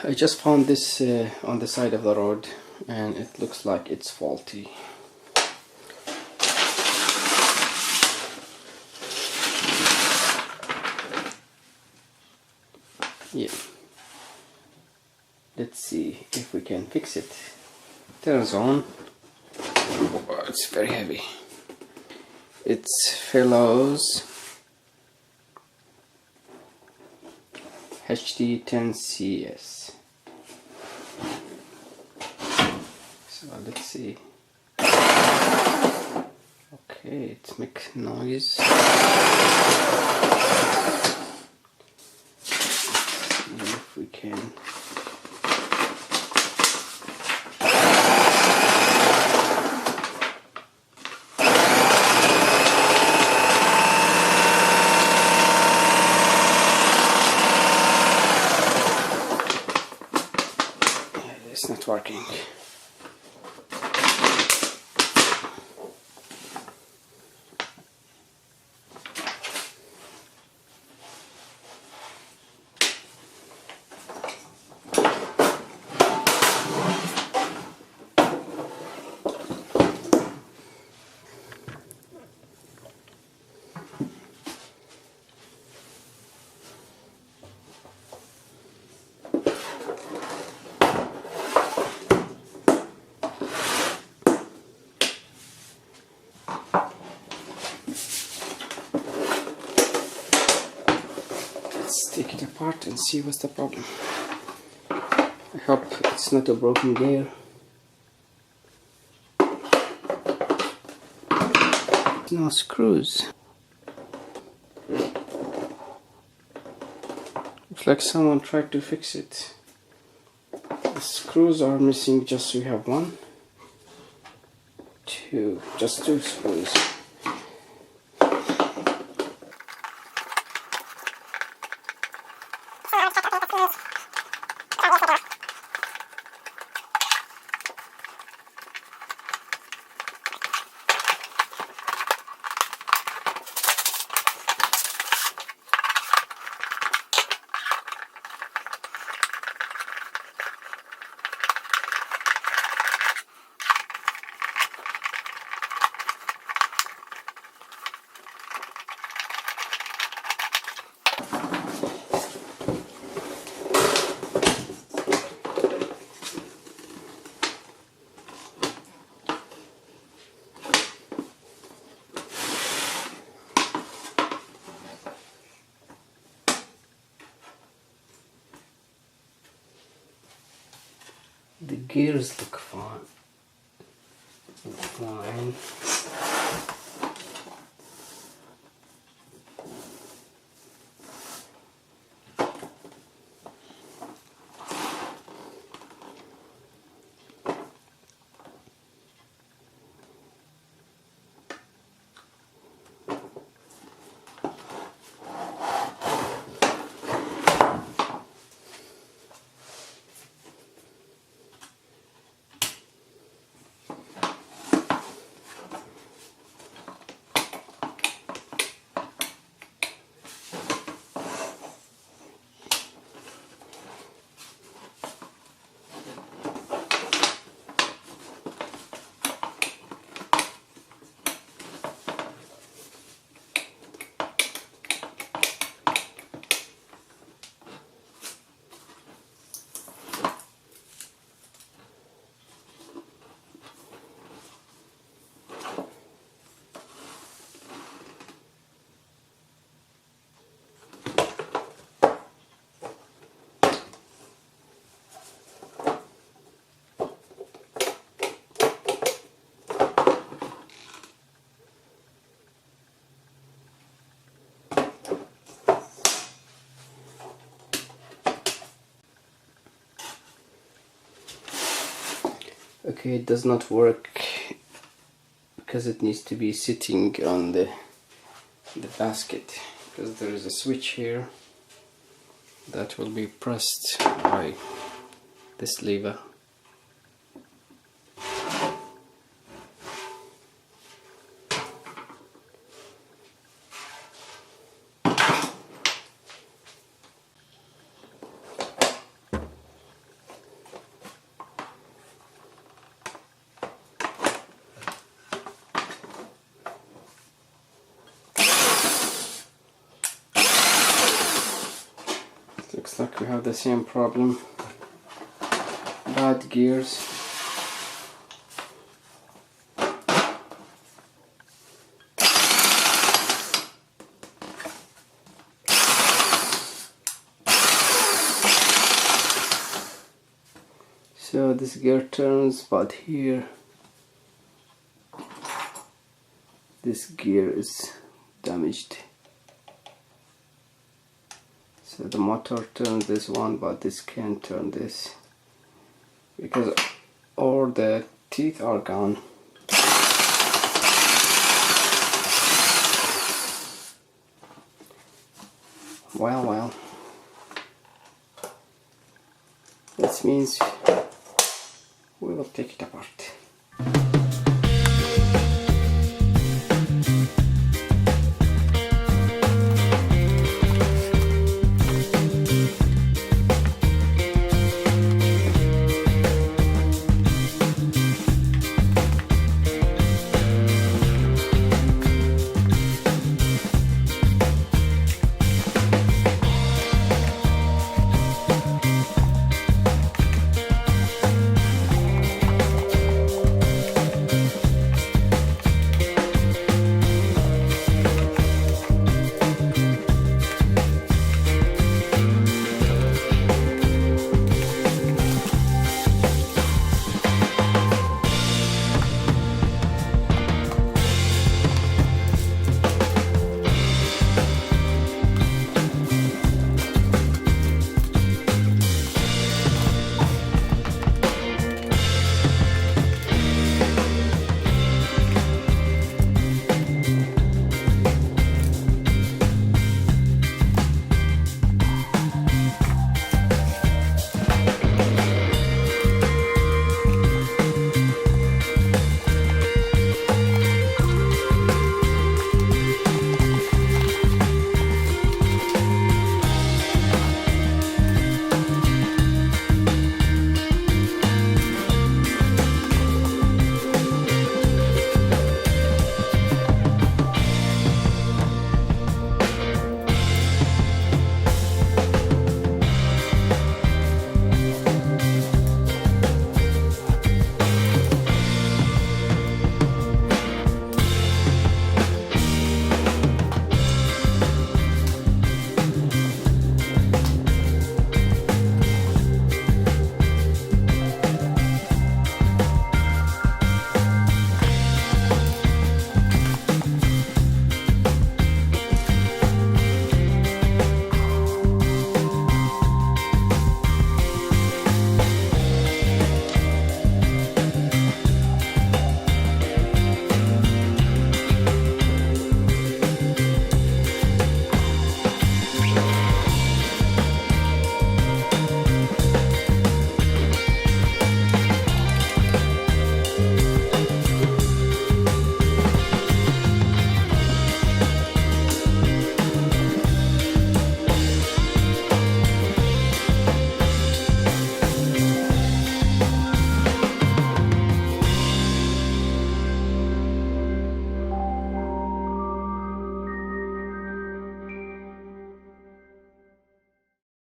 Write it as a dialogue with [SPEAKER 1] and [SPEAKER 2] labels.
[SPEAKER 1] I just found this on the side of the road and it looks like it's faulty. Yeah. Let's see if we can fix it. Turns on. Oh, it's very heavy. It's Fellows HD-10Cs. So let's see. Okay, it makes noise. Let's see if we can. It's not working. Let's take it apart and see what's the problem. I hope it's not a broken gear. No screws. Looks like someone tried to fix it. The screws are missing, just so you have one, two, just two screws. The gears look fine. Okay, it does not work because it needs to be sitting on the basket, because there is a switch here that will be pressed by this lever. Looks like we have the same problem. Bad gears. So this gear turns, but here this gear is damaged. So the motor turns this one, but this can't turn this because all the teeth are gone. Well, this means we will take it apart.